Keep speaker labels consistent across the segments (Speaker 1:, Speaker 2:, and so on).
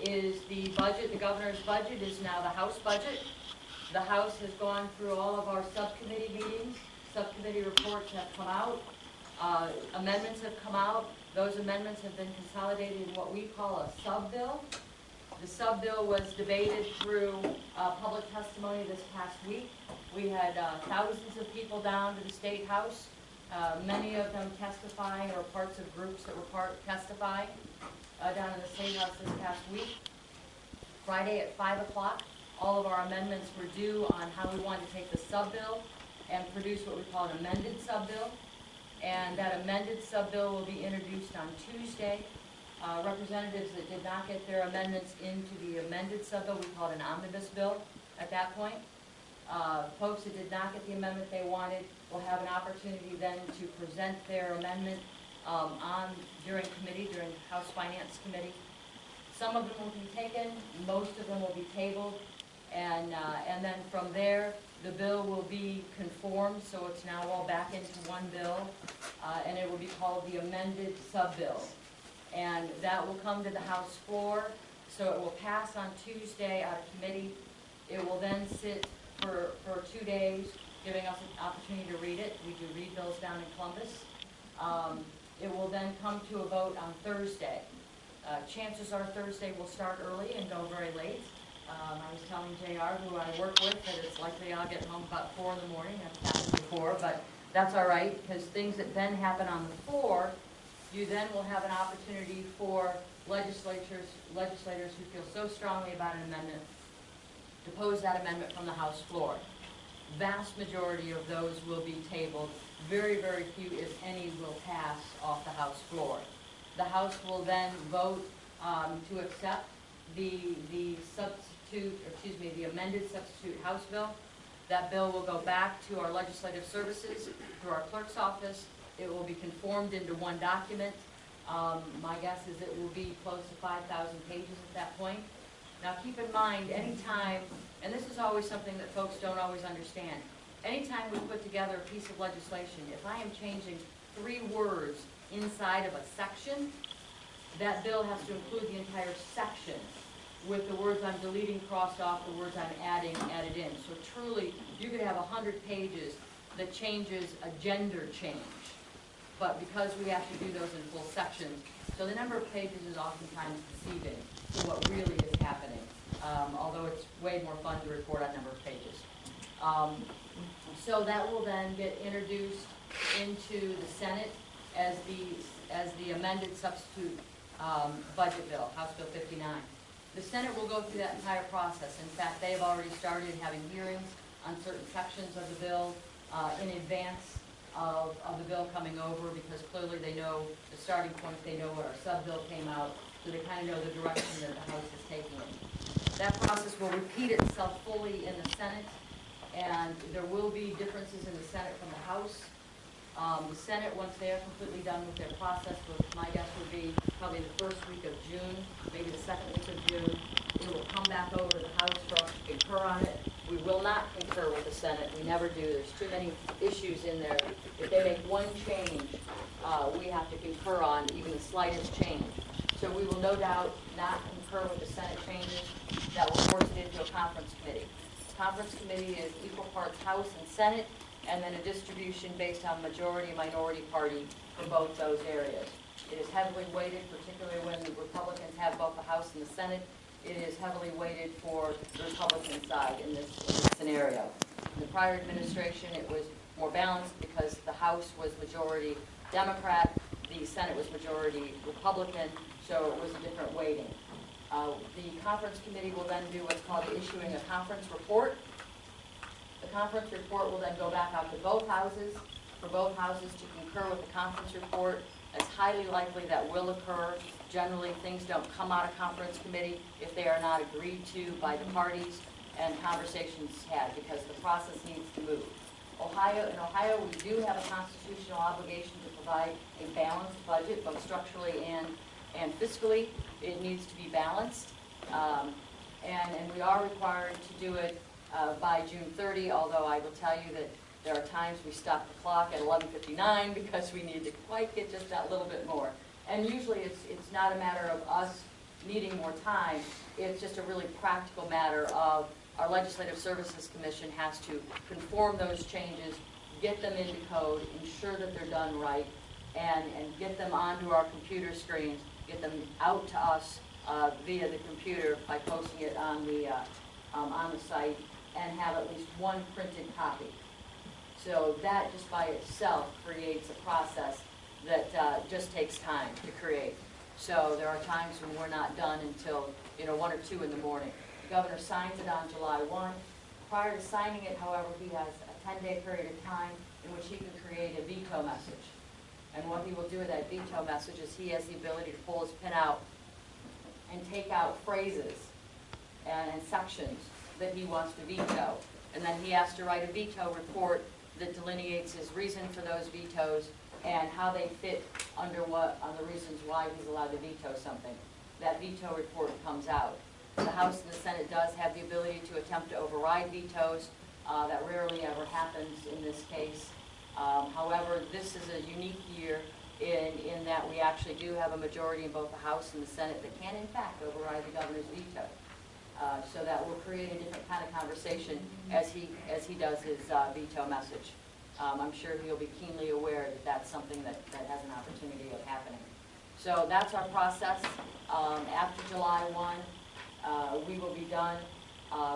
Speaker 1: is the budget. The governor's budget is now the House budget. The House has gone through all of our subcommittee meetings. Subcommittee reports have come out. Amendments have come out. Those amendments have been consolidated in what we call a sub-bill. The sub-bill was debated through public testimony this past week. We had thousands of people down to the State House, many of them testifying or parts of groups that were testifying down in the State House this past week. Friday at 5 o'clock, all of our amendments were due on how we wanted to take the sub-bill and produce what we call an amended sub-bill. And that amended sub-bill will be introduced on Tuesday. Representatives that did not get their amendments into the amended sub-bill, we call it an omnibus bill at that point. Folks that did not get the amendment they wanted will have an opportunity then to present their amendment during committee, during House Finance Committee. Some of them will be taken, most of them will be tabled, and then from there, the bill will be conformed, so it's now all back into one bill, and it will be called the amended sub-bill. And that will come to the House floor, so it will pass on Tuesday out of committee. It will then sit for 2 days, giving us an opportunity to read it. We do read bills down in Columbus. It will then come to a vote on Thursday. Chances are Thursday will start early and go very late. I was telling JR, who I work with, that it's likely I'll get home about 4 in the morning. That's happened before, but that's all right, because things that then happen on the floor, you then will have an opportunity for legislators who feel so strongly about an amendment to pose that amendment from the House floor. Vast majority of those will be tabled. Very, very few, if any, will pass off the House floor. The House will then vote to accept the amended substitute House bill. That bill will go back to our legislative services through our clerk's office. It will be conformed into one document. My guess is it will be close to 5,000 pages at that point. Now keep in mind, anytime, and this is always something that folks don't always understand, anytime we put together a piece of legislation, if I am changing 3 words inside of a section, that bill has to include the entire section with the words I'm deleting crossed off, the words I'm adding added in. So truly, you could have 100 pages that changes a gender change. But because we have to do those in full sections, so the number of pages is oftentimes deceiving to what really is happening, although it's way more fun to report on number of pages. So that will then get introduced into the Senate as the amended substitute budget bill, House Bill 59. The Senate will go through that entire process. In fact, they've already started having hearings on certain sections of the bill in advance of the bill coming over, because clearly they know the starting point, they know what our sub-bill came out, so they kind of know the direction that the House is taking it. That process will repeat itself fully in the Senate, and there will be differences in the Senate from the House. The Senate, once they are completely done with their process, my guess would be probably the first week of June, maybe the second week of June, it will come back over to the House for us to concur on it. We will not concur with the Senate. We never do. There's too many issues in there. If they make one change, we have to concur on even the slightest change. So we will no doubt not concur with the Senate changes. That will force it into a conference committee. Conference committee is equal parts House and Senate, and then a distribution based on majority-minority party for both those areas. It is heavily weighted, particularly when the Republicans have both the House and the Senate. It is heavily weighted for the Republican side in this scenario. In the prior administration, it was more balanced because the House was majority Democrat, the Senate was majority Republican, so it was a different weighting. The conference committee will then do what's called the issuing a conference report. The conference report will then go back out to both houses, for both houses to concur with the conference report. It's highly likely that will occur. Generally, things don't come out of conference committee if they are not agreed to by the parties and conversations had, because the process needs to move. In Ohio, we do have a constitutional obligation to provide a balanced budget, both structurally and fiscally. It needs to be balanced, and we are required to do it by June 30, although I will tell you that there are times we stop the clock at 11:59 because we need to quite get just that little bit more. And usually it's not a matter of us needing more time. It's just a really practical matter of our Legislative Services Commission has to conform those changes, get them into code, ensure that they're done right, and get them onto our computer screens, get them out to us via the computer by posting it on the site, and have at least one printed copy. So that just by itself creates a process that just takes time to create. So there are times when we're not done until 1 or 2 in the morning. The governor signs it on July 1. Prior to signing it, however, he has a 10-day period of time in which he can create a veto message. And what he will do with that veto message is he has the ability to pull his pin out and take out phrases and sections that he wants to veto. And then he has to write a veto report that delineates his reason for those vetoes and how they fit on the reasons why he's allowed to veto something. That veto report comes out. The House and the Senate does have the ability to attempt to override vetoes. That rarely ever happens in this case. However, this is a unique year in that we actually do have a majority in both the House and the Senate that can in fact override the governor's veto. So that will create a different kind of conversation as he does his veto message. I'm sure he'll be keenly aware that that's something that has an opportunity of happening. So that's our process. After July 1, we will be done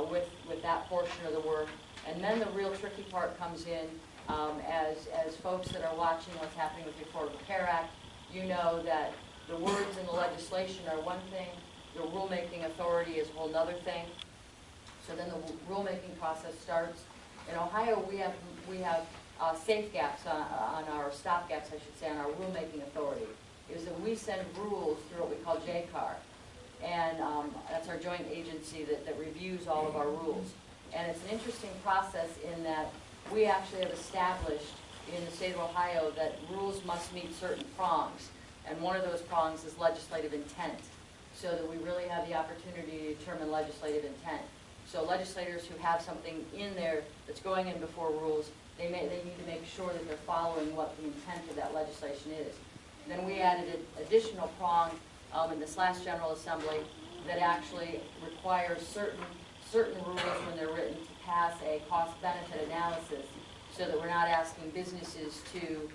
Speaker 1: with that portion of the work. And then the real tricky part comes in as folks that are watching what's happening with the Affordable Care Act. You know that the words in the legislation are one thing, the rulemaking authority is a whole other thing. So then the rulemaking process starts. In Ohio, we have safe gaps on our stop gaps, I should say, on our rulemaking authority. Is that we send rules through what we call JCAR, and that's our joint agency that reviews all of our rules. And it's an interesting process in that we actually have established in the state of Ohio that rules must meet certain prongs, and one of those prongs is legislative intent, so that we really have the opportunity to determine legislative intent. So legislators who have something in there that's going in before rules, they need to make sure that they're following what the intent of that legislation is. And then we added an additional prong in this last General Assembly that actually requires certain rules when they're written to pass a cost-benefit analysis, so that we're not asking businesses to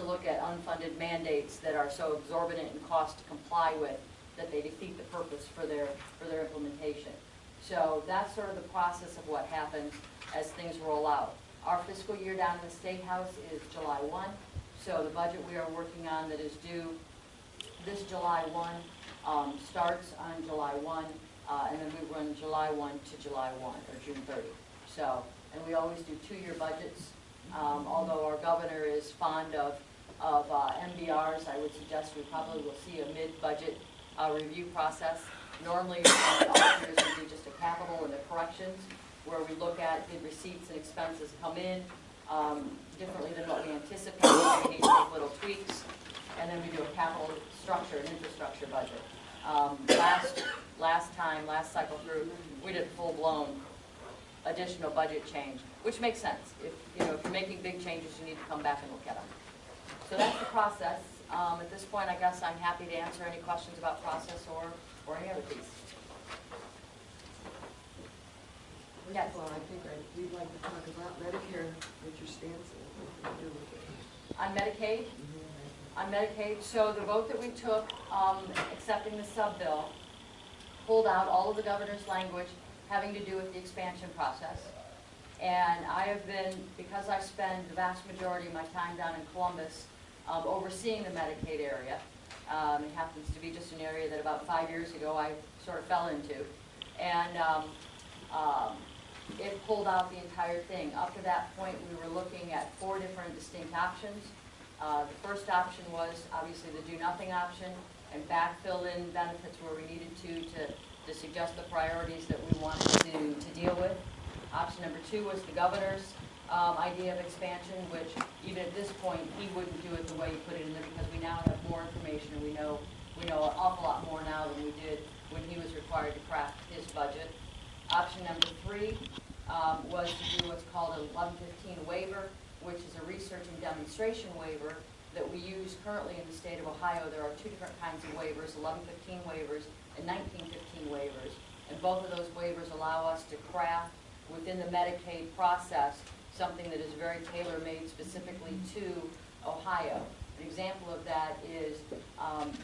Speaker 1: look at unfunded mandates that are so exorbitant in cost to comply with that they defeat the purpose for their implementation. So that's sort of the process of what happens as things roll out. Our fiscal year down in the State House is July 1, so the budget we are working on that is due this July 1 starts on July 1, and then we run July 1 to July 1, or June 30. So, and we always do 2-year budgets. Although our governor is fond of MBRs, I would suggest we probably will see a mid-budget review process. Normally, all years we do just a capital and a corrections, where we look at did receipts and expenses come in differently than what we anticipated. We need to make little tweaks, and then we do a capital structure and infrastructure budget. Last cycle through, we did full-blown additional budget change, which makes sense. If you're making big changes, you need to come back and look at them. So that's the process. At this point, I guess I'm happy to answer any questions about process or any other piece. Yes.
Speaker 2: Well, I think we'd like to talk about Medicare, what your stance is, what you do with it.
Speaker 1: On Medicaid? On Medicaid, so the vote that we took accepting the sub-bill pulled out all of the governor's language having to do with the expansion process. And I have been, because I spend the vast majority of my time down in Columbus overseeing the Medicaid area. It happens to be just an area that about 5 years ago I sort of fell into. And it pulled out the entire thing. Up to that point, we were looking at 4 different distinct options. The first option was obviously the do-nothing option and backfill in benefits where we needed to suggest the priorities that we wanted to deal with. Option number 2 was the governor's idea of expansion, which even at this point, he wouldn't do it the way he put it in there because we now have more information and we know an awful lot more now than we did when he was required to craft his budget. Option number 3 was to do what's called a 1115 waiver, which is a research and demonstration waiver that we use currently in the state of Ohio, there are two different kinds of waivers, 1115 waivers and 1915 waivers. And both of those waivers allow us to craft within the Medicaid process something that is very tailor-made specifically to Ohio. An example of that is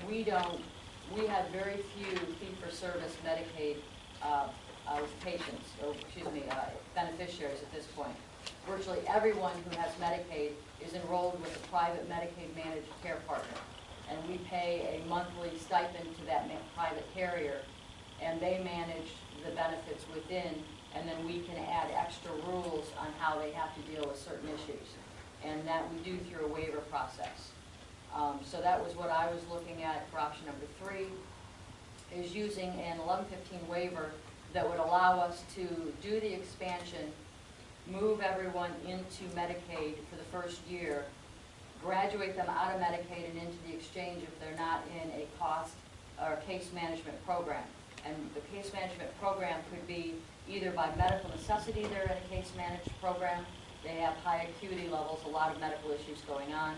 Speaker 1: we have very few fee-for-service Medicaid patients, or excuse me, beneficiaries at this point. Virtually everyone who has Medicaid is enrolled with a private Medicaid managed care partner. And we pay a monthly stipend to that private carrier, and they manage the benefits within, and then we can add extra rules on how they have to deal with certain issues. And that we do through a waiver process. So that was what I was looking at for option number 3, is using an 1115 waiver that would allow us to do the expansion, move everyone into Medicaid for the first year, graduate them out of Medicaid and into the exchange if they're not in a cost or case management program. And the case management program could be either by medical necessity they're in a case managed program, they have high acuity levels, a lot of medical issues going on.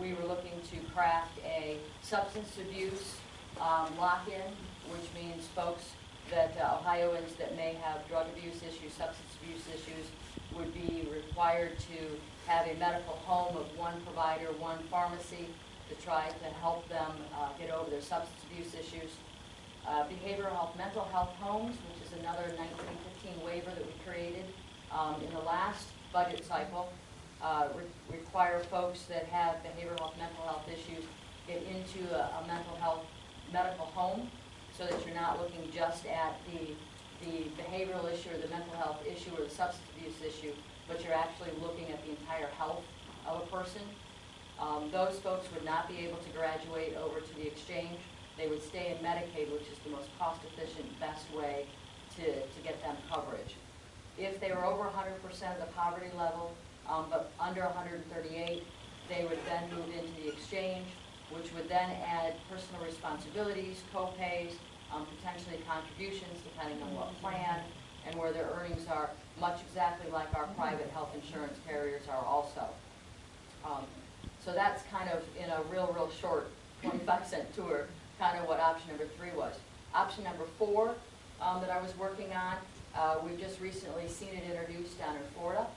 Speaker 1: We were looking to craft a substance abuse lock-in, which means folks that Ohioans that may have drug abuse issues, substance abuse issues, would be required to have a medical home of one provider, one pharmacy, to try to help them get over their substance abuse issues. Behavioral health, mental health homes, which is another 1915 waiver that we created in the last budget cycle, require folks that have behavioral health, mental health issues get into a mental health medical home, so that you're not looking just at the behavioral issue or the mental health issue or the substance abuse issue, but you're actually looking at the entire health of a person. Those folks would not be able to graduate over to the exchange. They would stay in Medicaid, which is the most cost-efficient, best way to get them coverage. If they were over 100% of the poverty level, but under 138, they would then move into the exchange, which would then add personal responsibilities, co-pays, potentially contributions depending on what plan, and where their earnings are, much exactly like our private health insurance carriers are also. So that's kind of, in a real short 25-cent tour, kind of what option number 3 was. Option number 4 that I was working on, we've just recently seen it introduced down in Florida,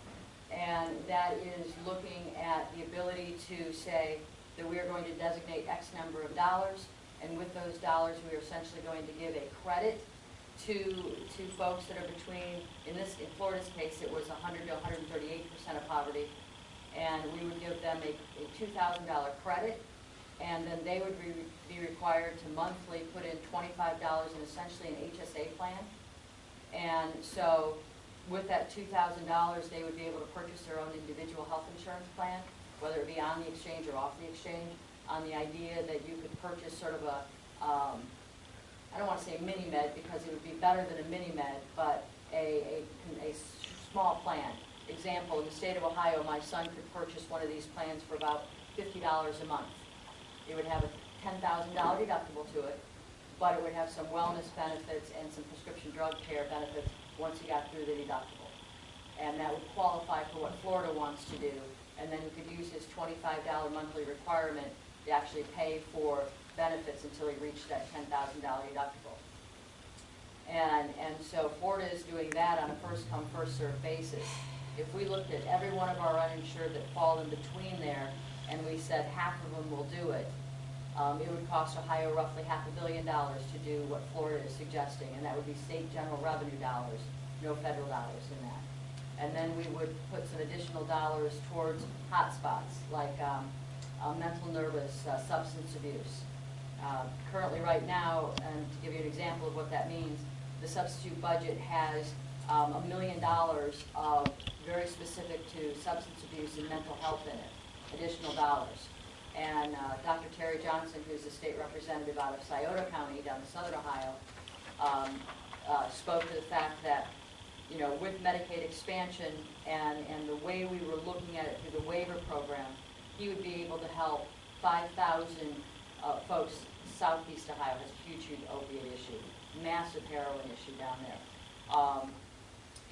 Speaker 1: and that is looking at the ability to say that we are going to designate X number of dollars, and with those dollars we are essentially going to give a credit to folks that are between, in Florida's case, it was 100 to 138% of poverty, and we would give them a $2,000 credit, and then they would be required to monthly put in $25 in essentially an HSA plan. And so with that $2,000, they would be able to purchase their own individual health insurance plan, whether it be on the exchange or off the exchange, on the idea that you could purchase sort of a, I don't want to say mini-med because it would be better than a mini-med, but a small plan. Example, in the state of Ohio, my son could purchase one of these plans for about $50 a month. It would have a $10,000 deductible to it, but it would have some wellness benefits and some prescription drug care benefits once he got through the deductible. And that would qualify for what Florida wants to do, and then he could use his $25 monthly requirement to actually pay for benefits until he reached that $10,000 deductible. And so Florida is doing that on a first-come, first-served basis. If we looked at every one of our uninsured that fall in between there, and we said half of them will do it, it would cost Ohio roughly $500 million to do what Florida is suggesting, and that would be state general revenue dollars, no federal dollars in that. And then we would put some additional dollars towards hotspots, like mental nervous, substance abuse. Currently right now, and to give you an example of what that means, the substitute budget has $1 million of very specific to substance abuse and mental health in it, additional dollars. And Dr. Terry Johnson, who's the state representative out of Scioto County down in southern Ohio, spoke to the fact that, you know, with Medicaid expansion and the way we were looking at it through the waiver program, he would be able to help 5,000 folks. Southeast Ohio has a huge opiate issue, massive heroin issue down there.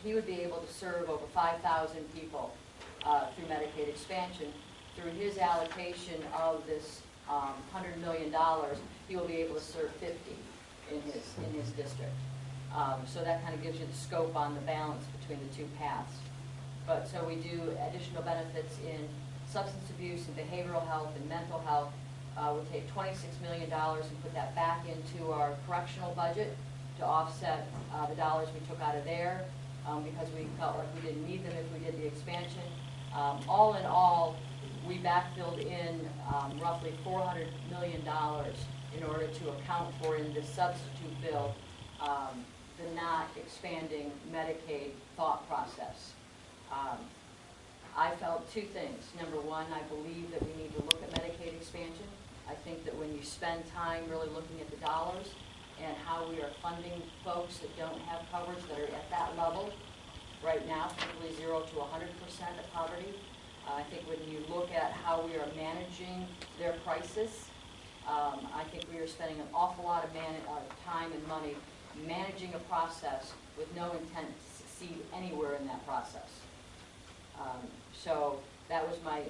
Speaker 1: He would be able to serve over 5,000 people through Medicaid expansion, through his allocation of this $100 million, he will be able to serve 50 in his district. So that kind of gives you the scope on the balance between the two paths. But so we do additional benefits in substance abuse and behavioral health and mental health. We'll take $26 million and put that back into our correctional budget to offset the dollars we took out of there because we felt like we didn't need them if we did the expansion. All in all, we backfilled in roughly $400 million in order to account for in the substitute bill the not expanding Medicaid thought process. I felt two things. Number one, I believe that we need to look at Medicaid expansion. I think that when you spend time really looking at the dollars and how we are funding folks that don't have coverage that are at that level right now, particularly 0 to 100% of poverty, I think when you look at how we are managing their crisis, I think we are spending an awful lot of time and money managing a process with no intent to succeed anywhere in that process. So that was my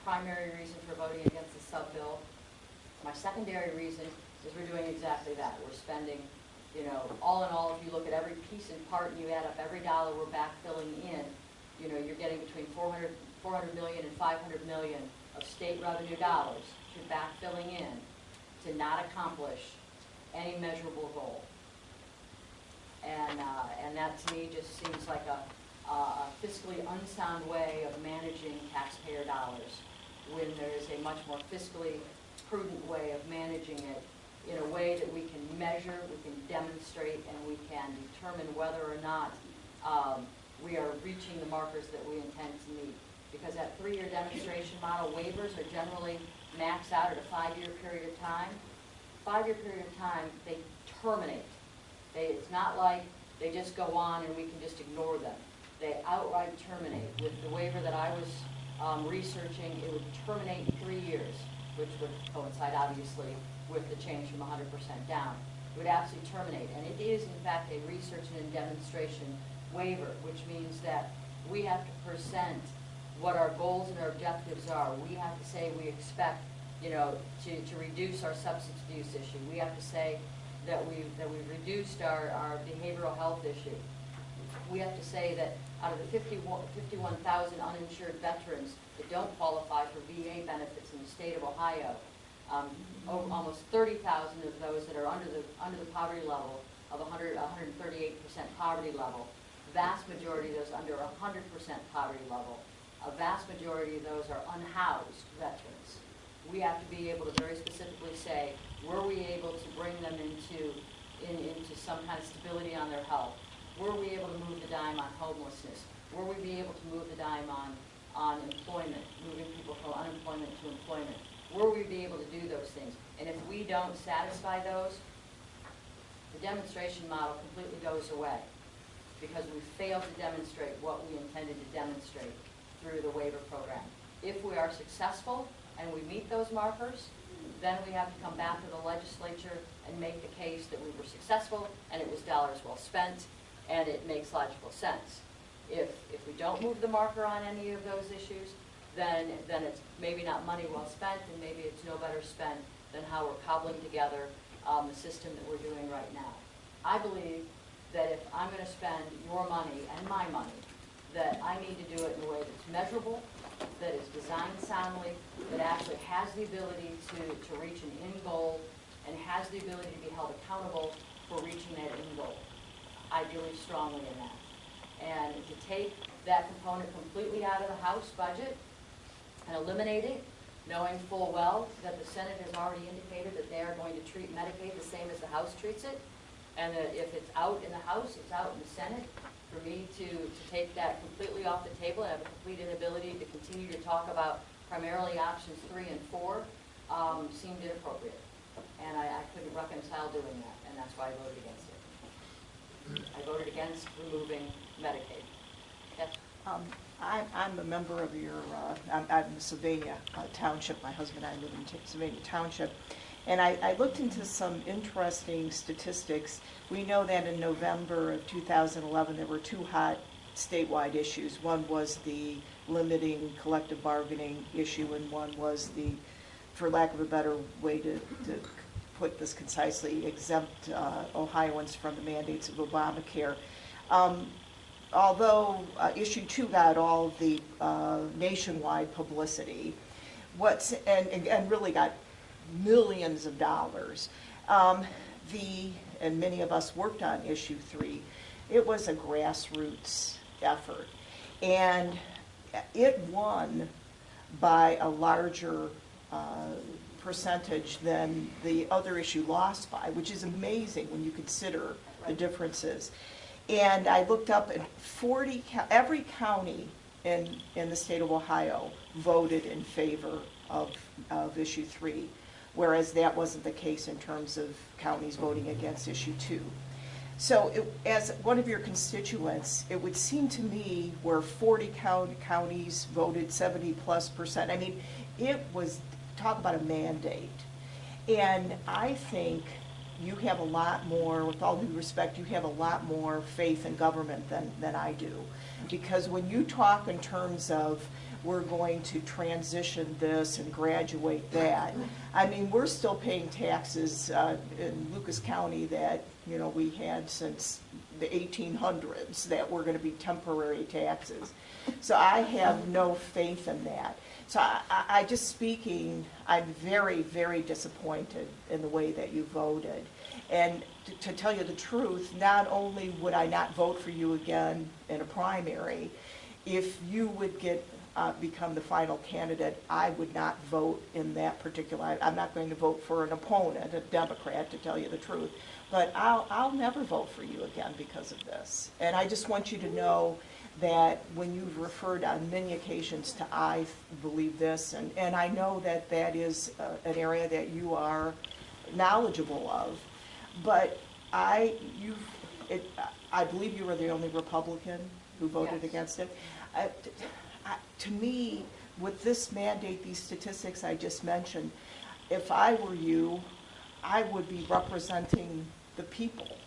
Speaker 1: primary reason for voting against the sub-bill. My secondary reason is we're doing exactly that. We're spending, all in all, if you look at every piece and part and you add up every dollar we're backfilling in, you're getting between 400 million and 500 million of state revenue dollars to backfilling in to not accomplish any measurable goal. And that to me just seems like a fiscally unsound way of managing taxpayer dollars when there is a much more fiscally prudent way of managing it in a way that we can measure, we can demonstrate, and we can determine whether or not we are reaching the markers that we intend to meet. Because that 3-year demonstration model waivers are generally maxed out at a 5-year period of time. 5-year period of time, they terminate. It's not like they just go on and we can just ignore them. They outright terminate. With the waiver that I was researching, it would terminate in 3 years, which would coincide obviously with the change from 100% down. It would absolutely terminate. And it is in fact a research and demonstration waiver, which means that we have to present what our goals and our objectives are. We have to say we expect, to reduce our substance abuse issue. We have to say that we've reduced our behavioral health issue. We have to say that out of the 51,000 uninsured veterans that don't qualify for VA benefits in the state of Ohio, almost 30,000 of those that are under the poverty level of 138% poverty level. Vast majority of those under 100% poverty level. A vast majority of those are unhoused veterans. We have to be able to very specifically say, were we able to bring them into some kind of stability on their health? Were we able to move the dime on homelessness? Were we be able to move the dime on employment, moving people from unemployment to employment? Were we be able to do those things? And if we don't satisfy those, the demonstration model completely goes away because we failed to demonstrate what we intended to demonstrate through the waiver program. If we are successful and we meet those markers, then we have to come back to the legislature and make the case that we were successful and it was dollars well spent and it makes logical sense. If we don't move the marker on any of those issues, then it's maybe not money well spent and maybe it's no better spent than how we're cobbling together the system that we're doing right now. I believe that if I'm going to spend your money and my money, that I need to do it in a way that's measurable, that is designed soundly, that actually has the ability to reach an end goal and has the ability to be held accountable for reaching that end goal. I believe strongly in that. And to take that component completely out of the House budget and eliminate it, knowing full well that the Senate has already indicated that they are going to treat Medicaid the same as the House treats it, and that if it's out in the House, it's out in the Senate. For me to take that completely off the table and have a complete inability to continue to talk about primarily options 3 and 4 seemed inappropriate. And I couldn't reconcile doing that, and that's why I voted against it. I voted against removing Medicaid. Yes?
Speaker 3: I'm a member of your, I'm in Sylvania Township. My husband and I live in Sylvania Township. And I looked into some interesting statistics. We know that in November of 2011 there were 2 hot statewide issues. One was the limiting collective bargaining issue, and one was the, for lack of a better way to put this concisely, exempt Ohioans from the mandates of Obamacare. Although issue 2 got all of the nationwide publicity, and really got millions of dollars. And many of us worked on issue 3. It was a grassroots effort, and it won by a larger percentage than the other issue lost by, which is amazing when you consider the differences. And I looked up, and every county in the state of Ohio voted in favor of issue 3, whereas that wasn't the case in terms of counties voting against issue 2. So as one of your constituents, it would seem to me where 40 counties voted 70+%, I mean, it was, talk about a mandate. And I think you have a lot more, with all due respect, you have a lot more faith in government than I do. Because when you talk in terms of we're going to transition this and graduate that, I mean, we're still paying taxes in Lucas County that, you know, we had since the 1800s that were going to be temporary taxes. So I have no faith in that. So I just speaking, I'm very, very disappointed in the way that you voted. And to tell you the truth, not only would I not vote for you again in a primary, if you would become the final candidate, I would not vote in that particular, I'm not going to vote for an opponent, a Democrat, to tell you the truth. But I'll never vote for you again because of this. And I just want you to know that when you've referred on many occasions to I believe this, and I know that that is an area that you are knowledgeable of, but I believe you were the only Republican who voted against it. To me, with this mandate, these statistics I just mentioned, if I were you, I would be representing the people,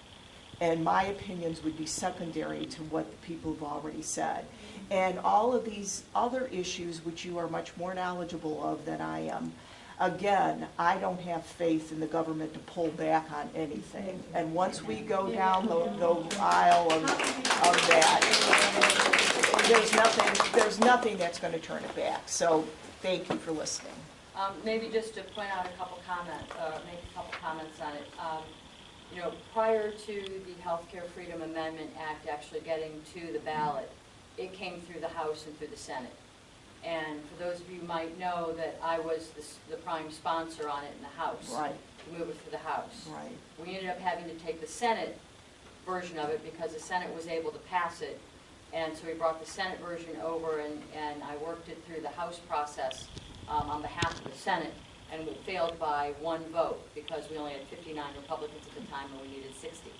Speaker 3: and my opinions would be secondary to what the people have already said. And all of these other issues, which you are much more knowledgeable of than I am, again, I don't have faith in the government to pull back on anything. And once we go down the aisle of that, there's nothing that's going to turn it back. So thank you for listening.
Speaker 1: Maybe just to point out a couple comments, make a couple comments on it. You know, prior to the Healthcare Freedom Amendment Act actually getting to the ballot, it came through the House and through the Senate. And for those of you who might know that I was the prime sponsor on it in the House.
Speaker 3: Right.
Speaker 1: To move it through the House.
Speaker 3: Right.
Speaker 1: We ended up having to take the Senate version of it because the Senate was able to pass it. And so we brought the Senate version over, and I worked it through the House process on behalf of the Senate, and we failed by 1 vote because we only had 59 Republicans at the time and we needed 60.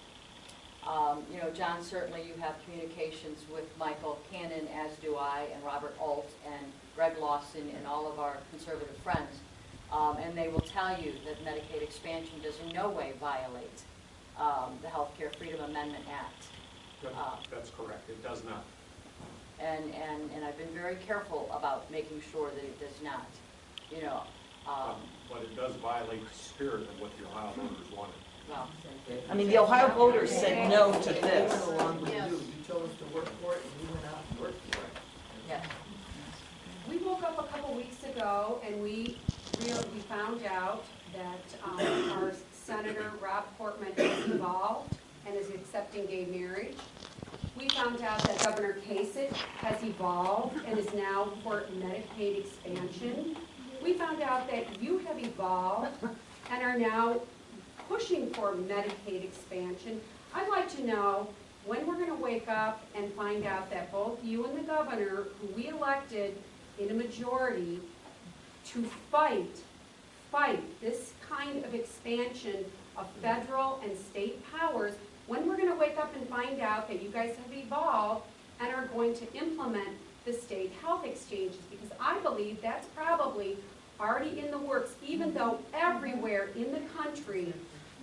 Speaker 1: You know, John, certainly you have communications with Michael Cannon, as do I, and Robert Alt, and Greg Lawson, and all of our conservative friends. And they will tell you that Medicaid expansion does in no way violate the Healthcare Freedom Amendment Act.
Speaker 4: That's correct. It does not.
Speaker 1: And I've been very careful about making sure that it does not. You know.
Speaker 4: But it does violate the spirit of what the Ohio voters wanted.
Speaker 1: Well,
Speaker 3: I mean, the Ohio voters said no to this.
Speaker 2: We went along with you. You chose to work for it, and we went out and worked for it.
Speaker 1: yes.
Speaker 5: We woke up a couple weeks ago and we found out that our Senator Rob Portman is involved and is accepting gay marriage. We found out that Governor Kasich has evolved and is now for Medicaid expansion. We found out that you have evolved and are now pushing for Medicaid expansion. I'd like to know when we're going to wake up and find out that both you and the governor, who we elected in a majority to fight this kind of expansion of federal and state powers, when we're going to wake up and find out that you guys have evolved and are going to implement the state health exchanges, because I believe that's probably already in the works, even though everywhere in the country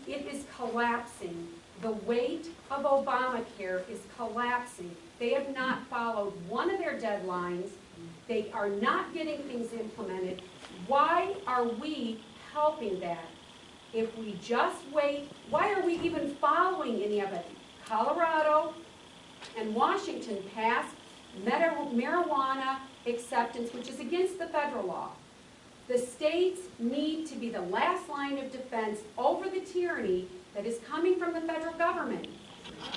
Speaker 5: it is collapsing The weight of Obamacare is collapsing. They have not followed one of their deadlines. They are not getting things implemented. Why are we helping that? If we just wait, why are we even following any of it? Colorado and Washington passed marijuana acceptance, which is against the federal law. The states need to be the last line of defense over the tyranny that is coming from the federal government.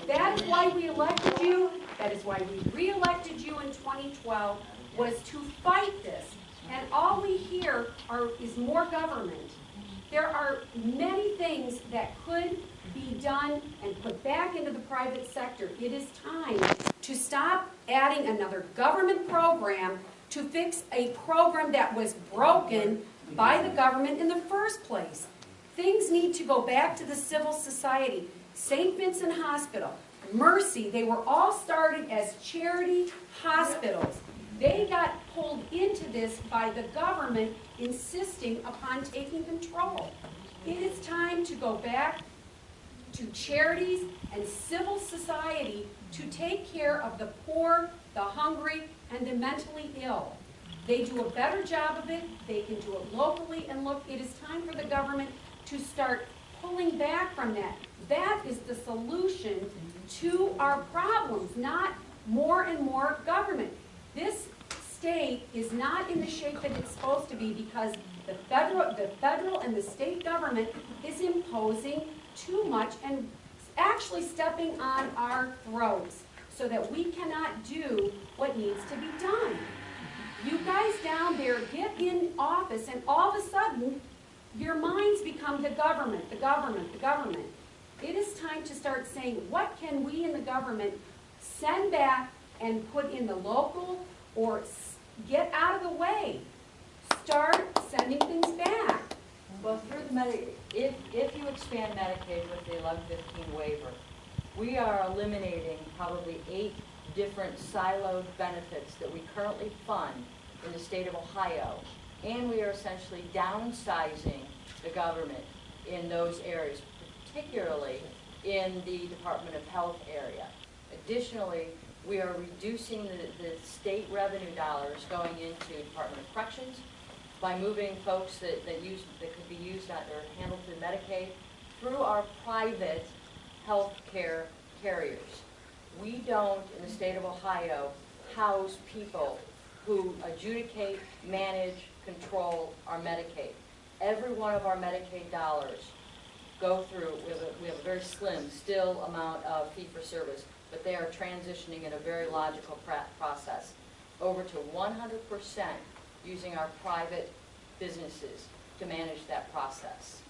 Speaker 5: That is why we elected you. That is why we re-elected you in 2012, was to fight this. And all we hear is more government. There are many things that could be done and put back into the private sector. It is time to stop adding another government program to fix a program that was broken by the government in the first place. Things need to go back to the civil society. St. Vincent Hospital, Mercy, they were all started as charity hospitals. They got pulled into this by the government insisting upon taking control. It is time to go back to charities and civil society to take care of the poor, the hungry, and the mentally ill. They do a better job of it. They can do it locally. And look, it is time for the government to start pulling back from that. That is the solution to our problems, not more and more government. This state is not in the shape that it's supposed to be because the federal and the state government is imposing too much and actually stepping on our throats so that we cannot do what needs to be done. You guys down there get in office and all of a sudden your minds become the government, the government, the government. It is time to start saying, what can we in the government send back and put in the local or get out of the way? Start sending things back.
Speaker 1: Well, through the if you expand Medicaid with the 1115 waiver, we are eliminating probably 8 different siloed benefits that we currently fund in the state of Ohio, and we are essentially downsizing the government in those areas, particularly in the Department of Health area. Additionally, we are reducing the state revenue dollars going into Department of Corrections by moving folks that could be used or handled through Medicaid through our private health care carriers. We don't, in the state of Ohio, house people who adjudicate, manage, control our Medicaid. Every one of our Medicaid dollars go through, we have a very slim still amount of fee-for-service, but they are transitioning in a very logical process over to 100% using our private businesses to manage that process.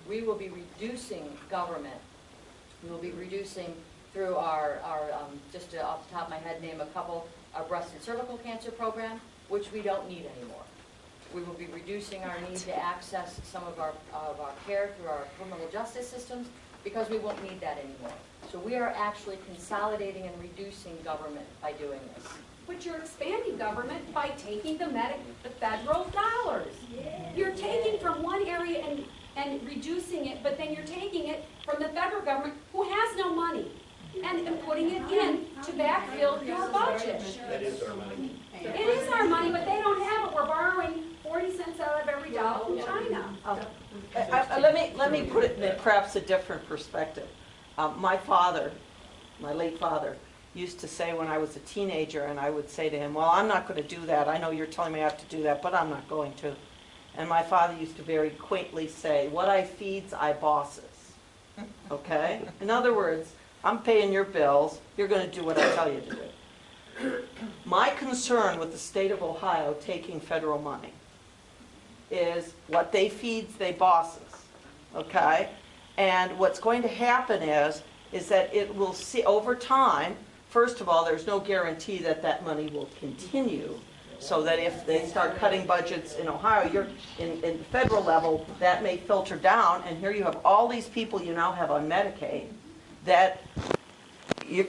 Speaker 1: We will be reducing government. We will be reducing through our just off the top of my head, name a couple, our breast and cervical cancer program, which we don't need anymore. We will be reducing our need to access some of our care through our criminal justice systems because we won't need that anymore. So we are actually consolidating and reducing government by doing this.
Speaker 5: But you're expanding government by taking the federal dollars. You're taking from one area and reducing it, but then you're taking it from the federal government who has no money and putting it in to backfill your budget.
Speaker 4: That is our money.
Speaker 5: It is our money, but they don't have it. We're borrowing 40 cents out of every dollar from China.
Speaker 6: Let me put it in perhaps a different perspective. My father, my late father, used to say when I was a teenager, and I would say to him, well, I'm not going to do that. I know you're telling me I have to do that, but I'm not going to. And my father used to very quaintly say, what I feeds, I bosses. Okay? In other words, I'm paying your bills. You're going to do what I tell you to do. My concern with the state of Ohio taking federal money is what they feeds, they bosses. Okay? And what's going to happen is that it will see over time. First of all, there's no guarantee that that money will continue, so that if they start cutting budgets in Ohio, you're in the federal level, that may filter down, and here you have all these people you now have on Medicaid that what are you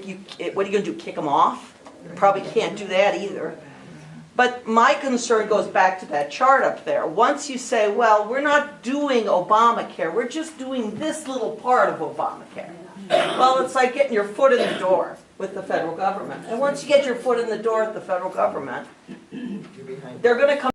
Speaker 6: going to do, kick them off? You probably can't do that either. But my concern goes back to that chart up there. Once you say, well, we're not doing Obamacare, we're just doing this little part of Obamacare. Well, it's like getting your foot in the door with the federal government. And once you get your foot in the door with the federal government, they're gonna come